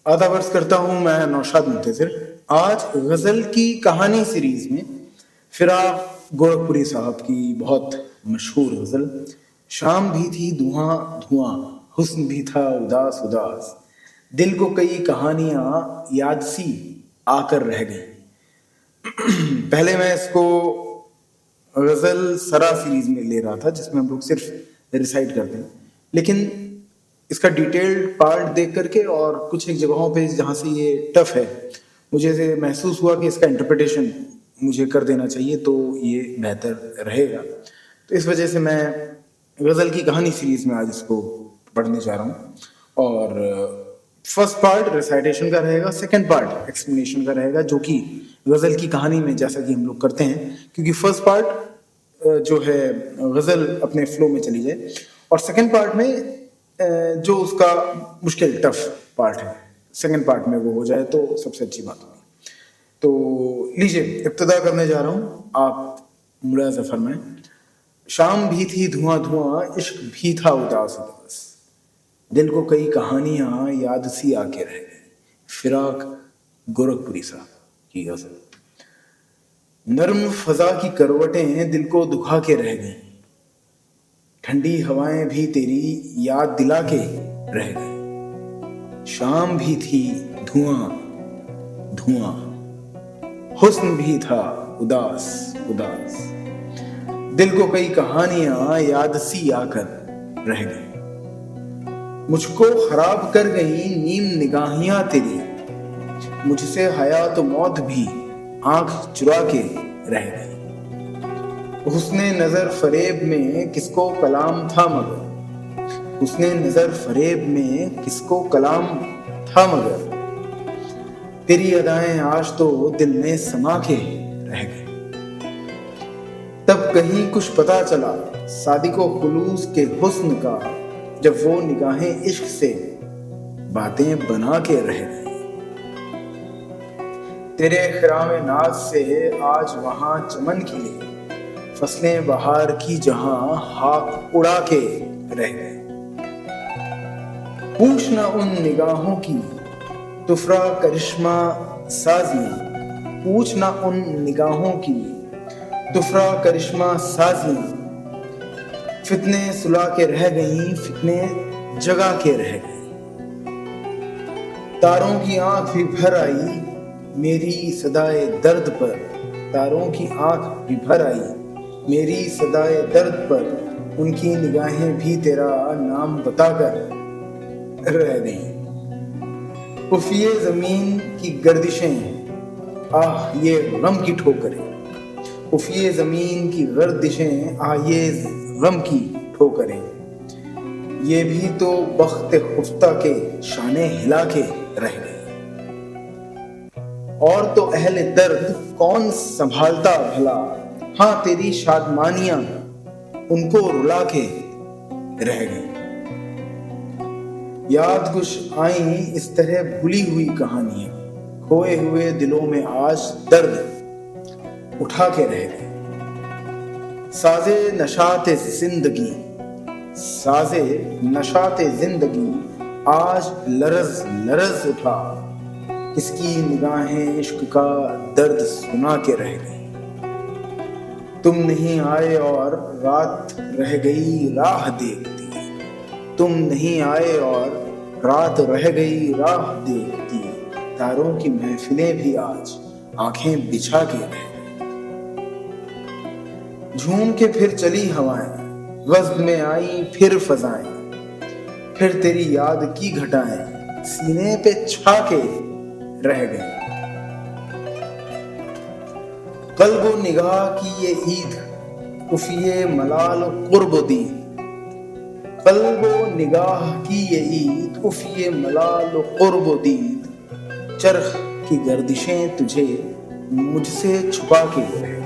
आदाब अर्ज करता हूँ मैं नौशाद मुंतज़िर। आज गज़ल की कहानी सीरीज में फिराक गोरखपुरी साहब की बहुत मशहूर गज़ल शाम भी थी धुआं धुआं, हुस्न भी था उदास उदास, दिल को कई कहानियां याद सी आकर रह गई। पहले मैं इसको गज़ल सरा सीरीज में ले रहा था जिसमें हम लोग सिर्फ रिसाइट करते हैं, लेकिन इसका डिटेल्ड पार्ट देख करके और कुछ एक जगहों पे जहाँ से ये टफ है, मुझे से महसूस हुआ कि इसका इंटरप्रिटेशन मुझे कर देना चाहिए तो ये बेहतर रहेगा। तो इस वजह से मैं गज़ल की कहानी सीरीज में आज इसको पढ़ने जा रहा हूँ। और फर्स्ट पार्ट रिसाइटेशन का रहेगा, सेकंड पार्ट एक्सप्लेनेशन का रहेगा, जो कि गज़ल की कहानी में जैसा कि हम लोग करते हैं, क्योंकि फर्स्ट पार्ट जो है गज़ल अपने फ्लो में चली जाए और सेकंड पार्ट में जो उसका मुश्किल टफ पार्ट है सेकंड पार्ट में वो हो जाए तो सबसे अच्छी बात होगी। तो लीजिए इब्तिदा करने जा रहा हूँ, आप मुलाज़ा फरमाएं। शाम भी थी धुआं धुआं, इश्क भी था उदास उदास, दिल को कई कहानियां याद सी आके रह गई। फिराक गोरखपुरी साहब की गज़ल। नर्म फजा की करवटें दिल को दुखा के रह गई, ठंडी हवाएं भी तेरी याद दिला के रह गई। शाम भी थी धुआं धुआं, हुस्न भी था उदास उदास, दिल को कई कहानियां याद सी आकर रह गई। मुझको खराब कर गई नीम निगाहियां तेरी, मुझसे हयात मौत भी आंख चुरा के रह गई। हुस्ने नजर फरेब में किसको कलाम था मगर, हुस्ने नजर फरेब में किसको कलाम था मगर, तेरी अदाएं आज तो दिल में समा के रह गई। तब कहीं कुछ पता चला सादिको खुलूस के हुस्न का, जब वो निगाहें इश्क से बातें बना के रह गई। तेरे खिरामे नाज से आज वहां चमन खिले, फसलें बहार की जहां हाथ उड़ा के रह गए। पूछना उन निगाहों की तुफरा करिश्मा साजियां, पूछना उन निगाहों की तुफरा करिश्मा साजियां, फितने सुला के रह गईं, फितने जगा के रह गई। तारों की आंख भी भर आई मेरी सदाए दर्द पर, तारों की आंख भी भर आई मेरी सदाए दर्द पर, उनकी निगाहें भी तेरा नाम बताकर रह गईं। उफ़िए ज़मीन की गर्दिशें, आह ये गम की ठोकरें, उफ़िए ज़मीन की गर्दिशें, आह ये गम की ठोकरें, ये भी तो बख्त खुफ्ता के शाने हिला के रह गए। और तो अहले दर्द कौन संभालता भला, हाँ तेरी शादमानियां उनको रुला के रह गई। याद कुछ आई इस तरह भूली हुई कहानियां, खोए हुए दिलों में आज दर्द उठा के रह गए। साजे नशाते जिंदगी, साजे नशाते जिंदगी, आज लरज लरज उठा, किसकी निगाहें इश्क का दर्द सुना के रह गई। तुम नहीं आए और रात रह गई राह देखती, तुम नहीं आए और रात रह गई राह देखती, तारों की महफिलें भी आज आंखें बिछा के रह गई। झूम के फिर चली हवाएं, वज़्न में आई फिर फजाएं, फिर तेरी याद की घटाएं सीने पे छा के रह गई। कल्बो निगाह की ये ईद, उफ़िए मलाल कुर्ब दीद, कल्बो निगाह की ये ईद, उफ़िए मलाल कुर्ब दीद, चरख की गर्दिशें तुझे मुझसे छुपा के रह।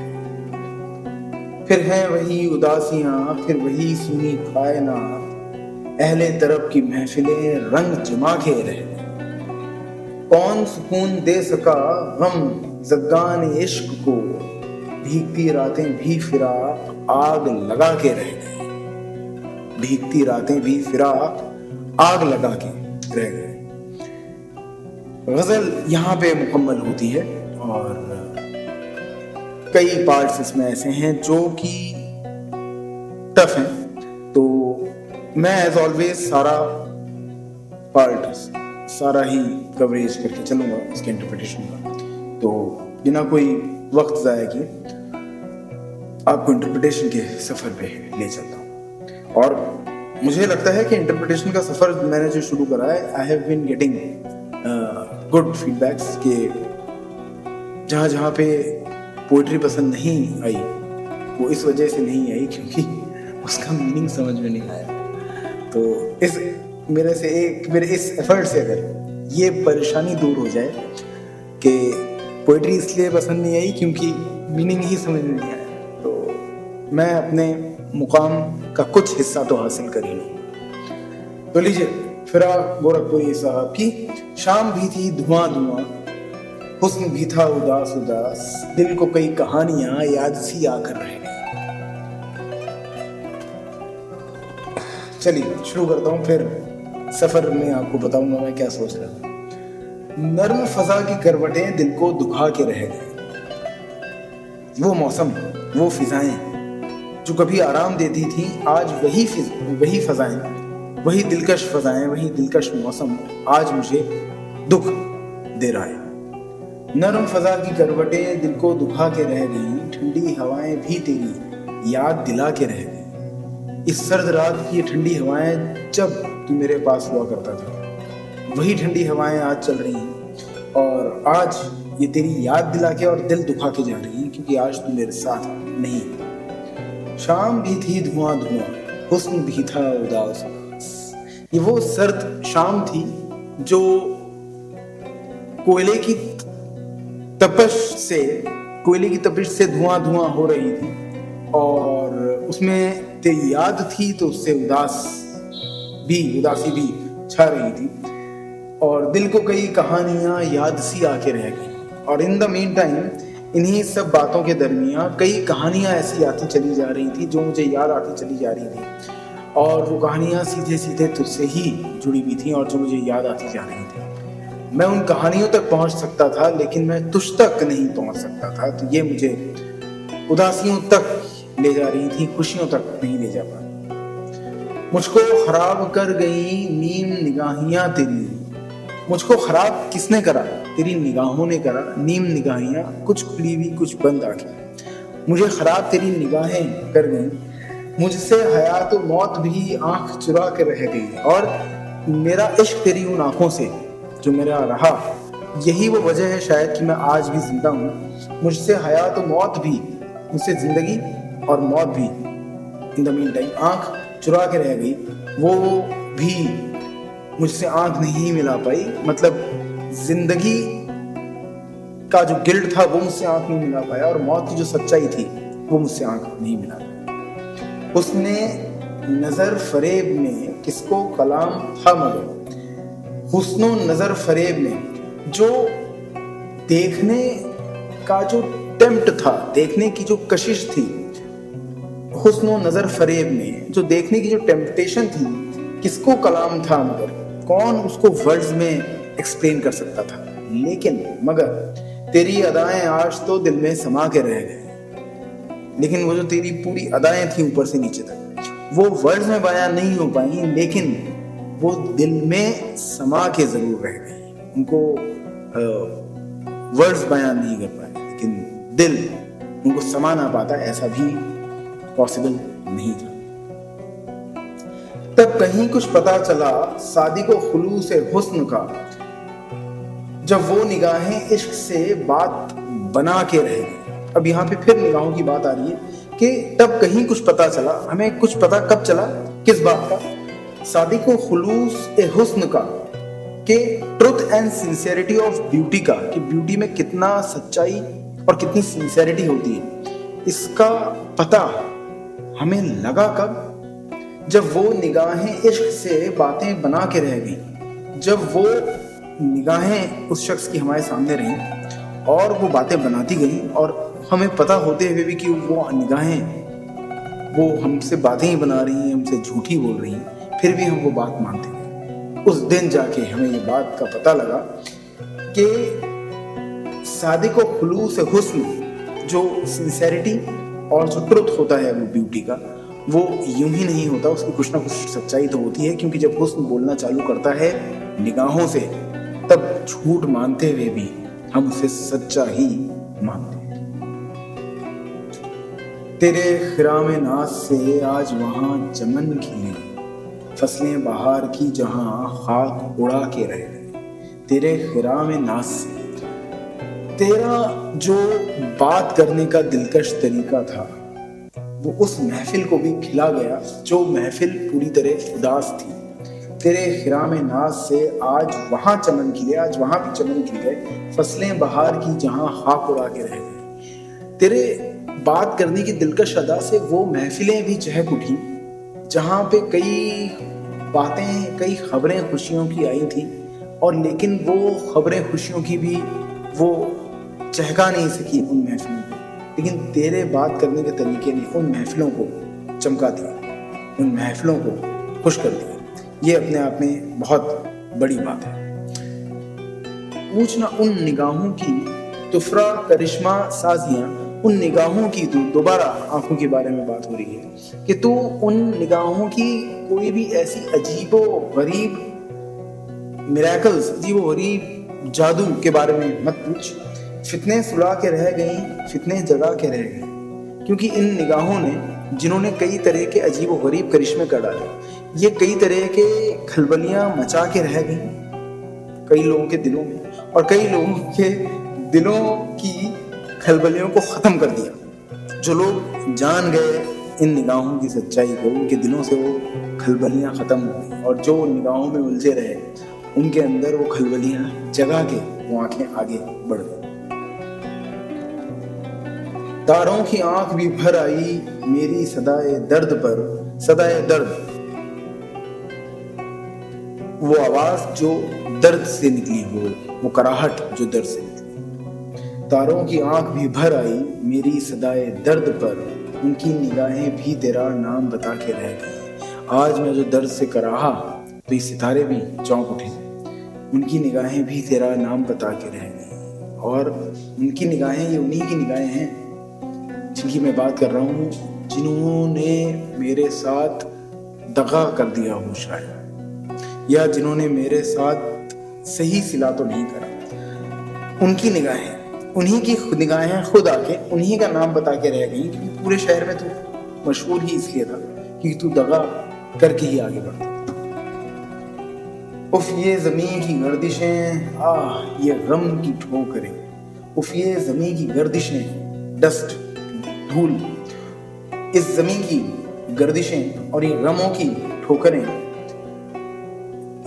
फिर हैं वही उदासियां, फिर वही सुनी कायनात, अहले तरफ की महफिलें रंग जमा के रह। कौन सुकून दे सका गम ज़गान इश्क को, भीगती रातें भी फिराक आग लगा के रह गई, भीगती रातें भी फिराक आग लगा के रह गए। गज़ल यहाँ पे मुकम्मल होती है और कई पार्ट्स इसमें ऐसे हैं जो कि टफ हैं, तो मैं एज ऑलवेज सारा ही कवरेज करके चलूँगा इसके इंटरप्रिटेशन का। तो बिना कोई वक्त ज़ाया किए आपको इंटरप्रिटेशन के सफ़र पे ले चलता हूँ। और मुझे लगता है कि इंटरप्रिटेशन का सफ़र मैंने जो शुरू करा है, I have been getting good feedbacks के जहाँ जहाँ पे पोइट्री पसंद नहीं आई वो इस वजह से नहीं आई क्योंकि उसका मीनिंग समझ में नहीं आया। तो मेरे इस एफर्ट से अगर ये परेशानी दूर हो जाए कि पोइट्री इसलिए पसंद नहीं आई क्योंकि मीनिंग ही समझ में नहीं आया, तो मैं अपने मुकाम का कुछ हिस्सा तो हासिल कर ही लूँ। तो लीजिए, फिराक गोरखपुरी साहब की शाम भी थी धुआं धुआं, हुस्न भी था उदास उदास, दिल को कई कहानियां याद सी आकर रह गई। चलिए शुरू करता हूँ, फिर सफर में आपको बताऊंगा मैं क्या सोच रहा था। नर्म फजा की करवटें दिल को दुखा के रह गए। वो मौसम, वो फिजाएं जो कभी आराम देती थी, आज वही फजाएं, वही दिलकश फजाएं, वही दिलकश मौसम आज मुझे दुख दे रहा है। नर्म फजा की करवटें दिल को दुखा के रह गई, ठंडी हवाएं भी तेरी याद दिला के रह गई। इस सर्द रात की ठंडी हवाएं जब तू मेरे पास हुआ करता था, वही ठंडी हवाएं आज चल रही हैं और आज ये तेरी याद दिला के और दिल दुखा के जा रही हैं क्योंकि आज तू मेरे साथ नहीं। शाम भी थी धुआं धुआं, हुस्न भी था उदास उदास। ये वो सर्द शाम थी जो कोयले की तपिश से धुआं धुआं हो रही थी और उसमें तेरी याद थी तो उससे उदासी भी छा रही थी और दिल को कई कहानियां याद सी आके रह गई। और इन द मीन टाइम इन्हीं सब बातों के दरमियान कई कहानियां ऐसी आती चली जा रही थी जो मुझे याद आती चली जा रही थी और वो कहानियां सीधे सीधे तुझसे ही जुड़ी हुई थी और जो मुझे याद आती जा रही थी। मैं उन कहानियों तक पहुंच सकता था लेकिन मैं तुझ तक नहीं पहुंच सकता था, तो ये मुझे उदासियों तक ले जा रही थी, खुशियों तक नहीं ले जा पाई। मुझको खराब कर गई नीम निगाहियां तेरी। मुझको खराब किसने करा? तेरी निगाहों ने करा। नीम निगाहियां, कुछ खुली हुई कुछ बंद आंखें। मुझे खराब तेरी निगाहें कर गई। मुझसे हयात मौत भी आंख चुरा के रह गई और मेरा इश्क तेरी उन आंखों से जो मेरा रहा, यही वो वजह है शायद कि मैं आज भी जिंदा हूँ। मुझसे हयात मौत भी, मुझसे जिंदगी और मौत भी इन द मीन टाइम आंख चुरा के रह गई। वो भी मुझसे आंख नहीं मिला पाई, मतलब जिंदगी का जो गिल्ट था वो मुझसे आंख नहीं मिला पाया और मौत की जो सच्चाई थी वो मुझसे आंख नहीं मिला पाई। उसने नजर फरेब में किसको कलाम था मगर, हुस्नो नजर फरेब में जो देखने का जो टेम्प्ट था, देखने की जो कशिश थी, हुस्नो नजर फरेब में जो देखने की जो टेम्पटेशन थी, किसको कलाम था मगर, कौन उसको वर्ड्स में एक्सप्लेन कर सकता था। लेकिन मगर तेरी अदाएं आज तो दिल में समा के रह गए। लेकिन वो जो तेरी पूरी अदाएं थी ऊपर से नीचे तक, वो वर्ड्स में बयान नहीं हो पाई लेकिन वो दिल में समा के जरूर रह गई। उनको वर्ड्स बयान नहीं कर पाए लेकिन दिल उनको समा ना पाता, ऐसा भी पॉसिबल नहीं था। तब कहीं कुछ पता चला सादी को खुलूस हुस्न का, जब वो निगाहें इश्क से बात बना के रह गई। अब यहाँ पे फिर निगाहों की बात आ रही है कि तब कहीं कुछ पता चला, हमें कुछ पता कब चला, किस बात का? सादी को खुलूस हुस्न का, कि truth and sincerity of beauty का, कि ब्यूटी में कितना सच्चाई और कितनी सिंसियरिटी होती है, इसका पता हमें लगा कब? जब वो निगाहें इश्क से बातें बना के रह गई, जब वो निगाहें उस शख्स की हमारे सामने रहीं और वो बातें बनाती गई और हमें पता होते हुए भी कि वो निगाहें वो हमसे बातें ही बना रही हैं, हमसे झूठी बोल रही हैं, फिर भी हम वो बात मानते हैं। उस दिन जाके हमें ये बात का पता लगा कि सादिक व खुलूस हुस्न, जो सिंसेरिटी और जो ट्रुथ होता है वो ब्यूटी का, वो यूं ही नहीं होता, उसकी कुछ ना कुछ सच्चाई तो होती है। क्योंकि जब हुस्न बोलना चालू करता है निगाहों से, तब झूठ मानते हुए भी हम उसे सच्चा ही मानते हैं। तेरे खिराम नाज से आज वहां चमन खिले, फसलें बहार की जहां खाक उड़ा के रह गए। तेरे खिराम नाज से, तेरा जो बात करने का दिलकश तरीका था वो उस महफिल को भी खिला गया जो महफिल पूरी तरह उदास थी। तेरे खिराम नाज से आज वहां चमन खिले, आज वहां भी चमन खिल गए, फसलें बहार की जहां खाक उड़ा के रह गए। तेरे बात करने की दिलकश अदा से वो महफिलें भी चहक उठी जहां पे कई बातें, कई खबरें खुशियों की आई थी, और लेकिन वो खबरें खुशियों की भी वो चहका नहीं सकी उन महफिलों को। लेकिन तेरे बात करने के तरीके ने उन महफिलों को चमका दिया, उन महफिलों को खुश कर दिया। ये अपने आप में बहुत बड़ी बात है। पूछना उन निगाहों की तुफरा करिश्मा साजियां, उन निगाहों की, तू दोबारा आंखों के बारे में बात हो रही है कि तू उन निगाहों की कोई भी ऐसी अजीबो गरीब मिरेकल्स, अजीबो गरीब जादू के बारे में मत पूछ। फितने सुला के रह गई, फितने जगा के रह गई, क्योंकि इन निगाहों ने, जिन्होंने कई तरह के अजीबो गरीब करिश्मे कर डाले, ये कई तरह के खलबलियां मचा के रह गई कई लोगों के दिलों में, और कई लोगों के दिलों की खलबलियों को खत्म कर दिया। जो लोग जान गए इन निगाहों की सच्चाई को, उनके दिलों से वो खलबलियां खत्म हो गई, और जो निगाहों में उलझे रहे उनके अंदर वो खलबलियां जगा के वो आंखें आगे बढ़ गई। तारों की आंख भी भर आई मेरी सदाए दर्द पर, सदाए दर्द, वो आवाज जो दर्द से निकली, वो कराहट जो दर्द से निकली। तारों की आंख भी भर आई मेरी सदाए दर्द पर, उनकी निगाहें भी तेरा नाम बता के रह गई। आज मैं जो दर्द से कराहा तो ये सितारे भी चौंक उठे, उनकी निगाहें भी तेरा नाम बता के रह गई। और उनकी निगाहें, ये उन्हीं की निगाहें हैं जिनकी मैं बात कर रहा हूँ, जिन्होंने मेरे साथ दगा कर दिया हो शायद, या जिन्होंने मेरे साथ सही सिला तो नहीं करा। उनकी निगाहें, उन्हीं की निगाहें खुद आके उन्हीं का नाम बता के रह गई, क्योंकि पूरे शहर में तू मशहूर ही इसलिए था क्योंकि तू दगा करके ही आगे बढ़ता। उफ ये जमीन की गर्दिशें, आह ये गम की ठोकरें, उफ ये जमीन की गर्दिशें, डस्ट, धूल, इस जमीन की गर्दिशें और ये गमों की ठोकरें,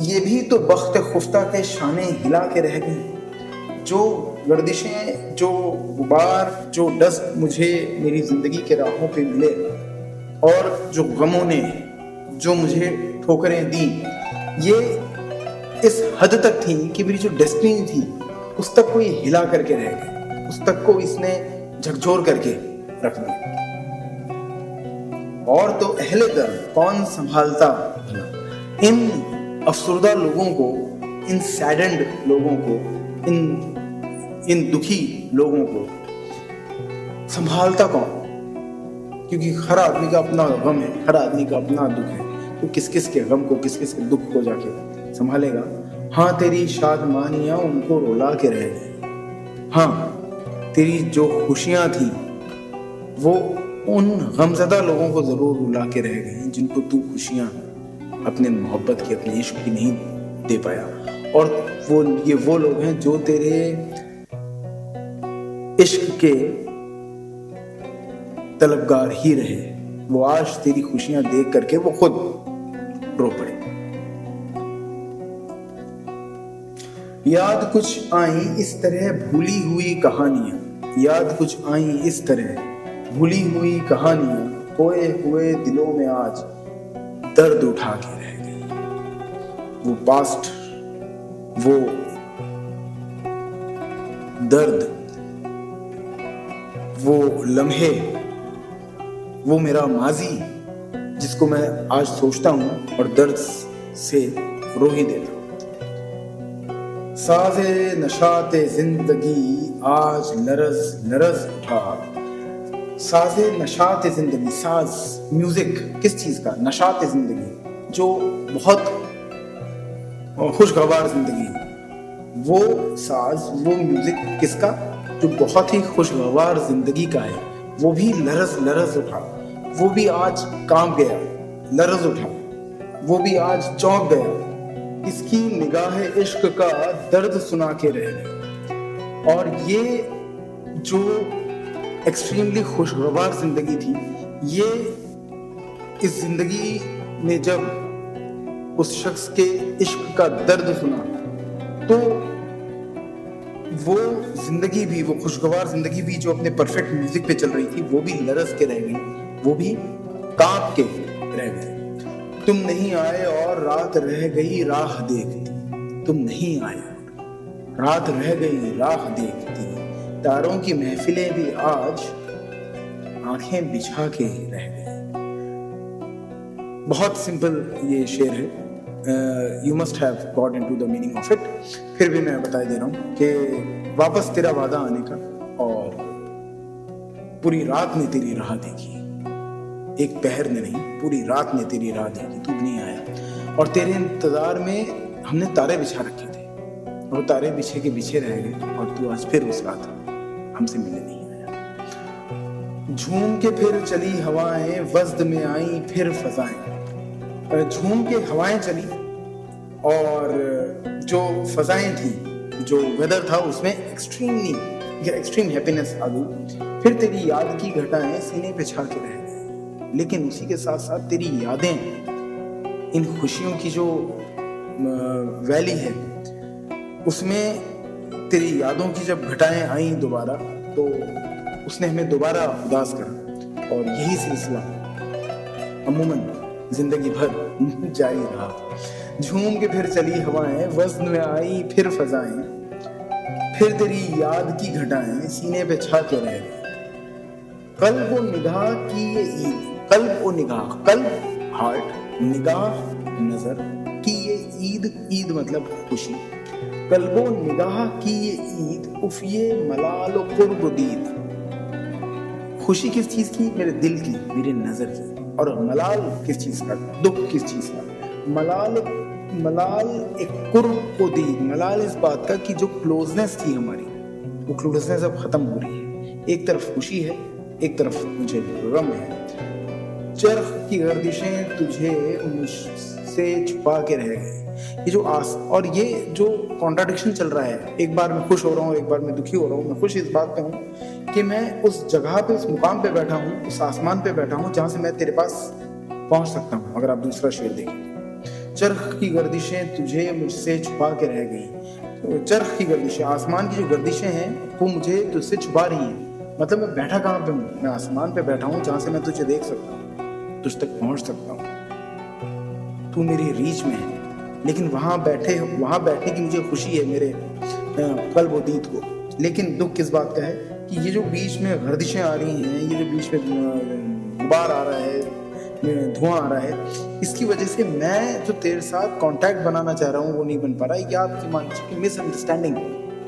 ये भी तो बख्त खुफ्ता के शाने हिला के रह गई। जो गर्दिशें, जो गुबार, जो डस्ट मुझे मेरी जिंदगी के राहों पे मिले, और जो गमों ने जो मुझे ठोकरें दी, ये इस हद तक थी कि मेरी जो डेस्टिनी थी उस तक को ये हिला करके रह गए, उस तक को इसने झकझोर करके रख दिया। और तो अहले दर्द कौन संभालता इन अफसुर्दा लोगों को, इन सैडेंड लोगों को, इन दुखी लोगों को संभालता कौन? क्योंकि हर आदमी का अपना गम है, हर आदमी का अपना दुख है, तो किस किस के गम को, किस किस के दुख को जाके संभालेगा? हाँ तेरी शादमानियां उनको रुला के रह गई, हाँ तेरी जो खुशियां थी वो उन गमज़दा लोगों को जरूर रुला के रह गई जिनको तू खुशियां अपने मोहब्बत की, अपने इश्क की नहीं दे पाया। और वो लोग हैं जो तेरे इश्क के तलबगार ही रहे, वो आज तेरी खुशियां देख करके वो खुद रो पड़े। याद कुछ आई इस तरह भूली हुई कहानियां, याद कुछ आई इस तरह भूली हुई कहानियां, खोए हुए दिलों में आज दर्द उठा के रह गई। वो पास्ट, वो दर्द, वो लम्हे, वो मेरा माजी जिसको मैं आज सोचता हूं और दर्द से रो ही देता हूं। साज़े नशाते जिंदगी आज लरज लरज उठा। साज़े नशाते जिंदगी, साज म्यूजिक किस चीज का, नशाते जिंदगी जो बहुत खुशगवार जिंदगी, वो साज वो म्यूजिक किसका, जो बहुत ही खुशगवार जिंदगी का है, वो भी लरज लरज उठा, वो भी आज कांप गया, लरज उठा, वो भी आज चौंक गया, इसकी निगाह इश्क का दर्द सुना के रह गए। और ये जो एक्सट्रीमली खुशगवार जिंदगी थी, ये इस जिंदगी में जब उस शख्स के इश्क का दर्द सुना तो वो जिंदगी भी, वो खुशगवार जिंदगी भी जो अपने परफेक्ट म्यूजिक पे चल रही थी, वो भी लरज के रह गई, वो भी कांप के रह गई। तुम नहीं आए और रात रह गई राह देखती, तुम नहीं आए रात रह गई राह देखती, तारों की महफिलें भी आज आंखें बिछा के रह गई। बहुत सिंपल ये शेर है, you must have got into the meaning of it. फिर भी मैं बता दे रहा हूँ कि वापस तेरा वादा आने का, और पूरी रात ने तेरी राह देखी, एक पहर ने नहीं पूरी रात ने तेरी राह देखी, तू नहीं आया, और तेरे इंतजार में हमने तारे बिछा रखे थे, और तारे बिछे के बिछे रह गए, और तू आज फिर उस रात हमसे मिलने नहीं आया। झूम के फिर चली हवाएं, वज्द में आई फिर फजाएं, झूम के हवाएं चली और जो फजाएं थी, जो वेदर था, उसमें एक्सट्रीम हैप्पीनेस आ गई। फिर तेरी याद की घटाएं सीने पे छा के रह गई, लेकिन उसी के साथ साथ तेरी यादें, इन खुशियों की जो वैली है, उसमें तेरी यादों की जब घटाएं आई दोबारा, तो उसने हमें दोबारा उदास करा, और यही सिलसिला अमूमन जिंदगी भर जारी रहा। झूम के फिर चली हवाएं, वज़्न में आई फिर फजाएं, फिर तेरी याद की घटाएं सीने पे छा के रह गई। कल्ब और निगाह की ये ईद, कल्ब और निगाह, कल्ब हार्ट, निगाह नजर की ये ईद, ईद मतलब खुशी, कल्ब और निगाह की ये ईद, उफ ये मलाल और कुर्ब दीद। खुशी किस चीज की, मेरे दिल की, मेरे नजर की, और मलाल किस चीज का, दुख किस चीज का, मलाल एक कुर्ब को दी, मलाल इस बात का कि जो क्लोजनेस थी हमारी, वो क्लोजनेस अब खत्म हो रही है। एक तरफ खुशी है, एक तरफ मुझे गम है। चरख की गर्दिशें तुझे मुझसे छुपा के रह गई, ये जो और ये जो कॉन्ट्राडिक्शन चल रहा है, एक बार मैं खुश हो रहा हूँ, एक बार मैं दुखी हो रहा हूँ। मैं खुश इस बात पे हूँ कि मैं उस जगह पे, उस मुकाम पे बैठा हूँ, उस आसमान पे बैठा हूँ जहाँ से मैं तेरे पास पहुँच सकता हूँ। अगर आप दूसरा शेर देखें, चरख की गर्दिशें तुझे मुझसे छुपा के रह गई, तो चरख की गर्दिशें, आसमान की जो गर्दिशें हैं, वो मुझे तुझसे छुपा रही हैं। मतलब मैं बैठा कहाँ पे हूँ, मैं आसमान पे बैठा हूँ जहाँ से मैं तुझे देख सकता हूँ, तुझ तक पहुँच सकता हूँ, तू मेरी रीच में है। लेकिन वहाँ बैठने की मुझे खुशी है, मेरे कल्ब व दीद को। लेकिन दुख किस बात का है कि ये जो बीच में गर्दिशें आ रही हैं, ये जो बीच में गुबार आ रहा है, धुआं आ रहा है, इसकी वजह से मैं जो तेरे साथ कांटेक्ट बनाना चाह रहा हूँ वो नहीं बन पा रहा है। या आपकी मान लीजिए मिसअंडरस्टैंडिंग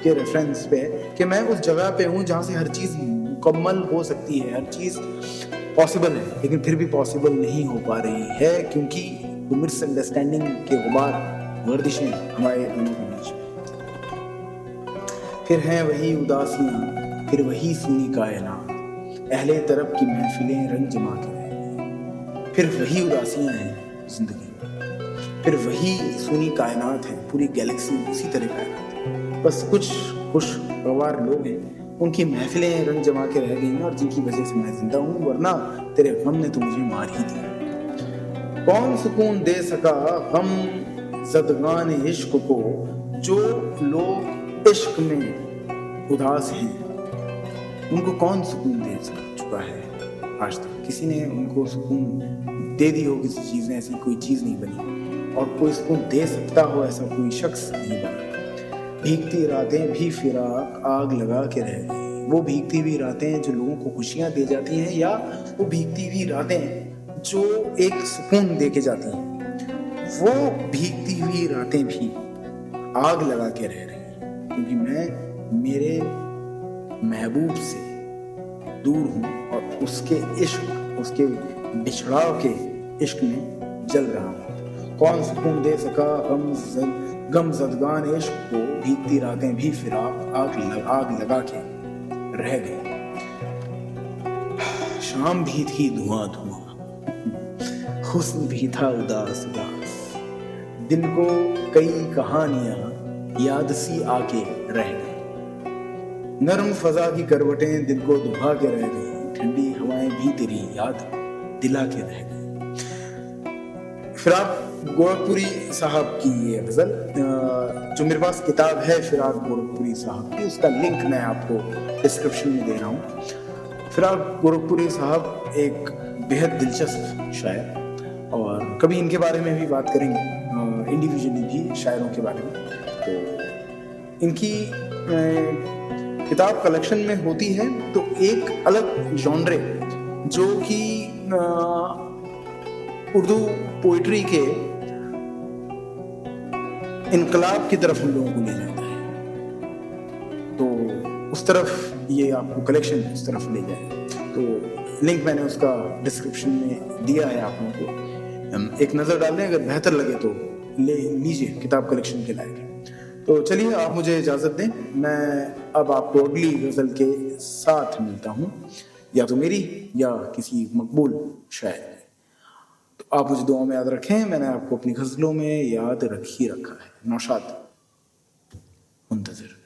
के रेफरेंस पे कि मैं उस जगह पे हूँ जहाँ से हर चीज़ मुकम्मल हो सकती है, हर चीज़ पॉसिबल है, लेकिन फिर भी पॉसिबल नहीं हो पा रही है, क्योंकि वो मिसअंडरस्टैंडिंग के गुबार, गर्दिशें हमारे दोनों के बीच में। फिर हैं वही उदासियाँ, फिर वही सुनी कायनात, अहले तरफ की महफिलें रंग जमा के रह गई। फिर वही उदासियाँ हैं जिंदगी, फिर वही सुनी कायनात है, पूरी गैलेक्सी उसी तरह कायनात है। बस कुछ खुशगवार लोग हैं, उनकी महफिलें रंग जमा के रह गई हैं, और जिनकी वजह से मैं जिंदा हूँ, वरना तेरे गम ने तो मुझे मार ही दिया। कौन सुकून दे सका गम ज़दगान इश्क को, जो लोग इश्क में उदास हैं, उनको कौन सुकून दे चुका है आज तक? किसी ने उनको सुकून दे दी हो, किसी चीज़ ने, ऐसी कोई चीज़ नहीं बनी, और कोई सुकून दे सकता हो ऐसा कोई शख्स नहीं बना। भीगती रातें भी फिराक आग लगा के रह गई, वो भीगती हुई रातें जो लोगों को खुशियाँ दे जाती हैं, या वो भीगती हुई रातें जो एक सुकून दे के जाती हैं, वो भीगती हुई रातें भी आग लगा के रह रही हैं। क्योंकि मैं मेरे महबूब से दूर हूँ और उसके इश्क, उसके बिछड़ाव के इश्क में जल रहा हूँ। कौन सुकून दे सका गम ज़दगान इश्क को, भीगती रातें भी फिराक आग लगा के रह गई। शाम भी थी धुआं धुआं, हुस्न भी था उदास उदास, दिल को कई कहानियां याद सी आके रह गई। नरम फजा की करवटें दिल को दुभा के रह गई, ठंडी हवाएं भी तेरी याद दिला के रह गई। फिराक गोरखपुरी साहब की ये गजल, जो मेरे पास किताब है फिराक गोरखपुरी साहब की, उसका लिंक मैं आपको डिस्क्रिप्शन में दे रहा हूँ। फिराक गोरखपुरी साहब एक बेहद दिलचस्प शायर, और कभी इनके बारे में भी बात करेंगे, इंडिविजुअली भी शायरों के बारे में। तो इनकी किताब कलेक्शन में होती है तो एक अलग जॉनरे जो कि उर्दू पोइट्री के इनकलाब की तरफ हम लोगों को ले जाता है, तो उस तरफ ये आपको कलेक्शन उस तरफ ले जाए। तो लिंक मैंने उसका डिस्क्रिप्शन में दिया है, आप लोगों को एक नज़र डाल दें, अगर बेहतर लगे तो ले लीजिए, किताब कलेक्शन के लायक है। तो चलिए आप मुझे इजाज़त दें, मैं अब आपको अगली गज़ल के साथ मिलता हूँ, या तो मेरी या किसी मकबूल शायर। तो आप मुझे दुआ में याद रखें, मैंने आपको अपनी गज़लों में याद रख ही रखा है। नौशाद मुंतज़िर।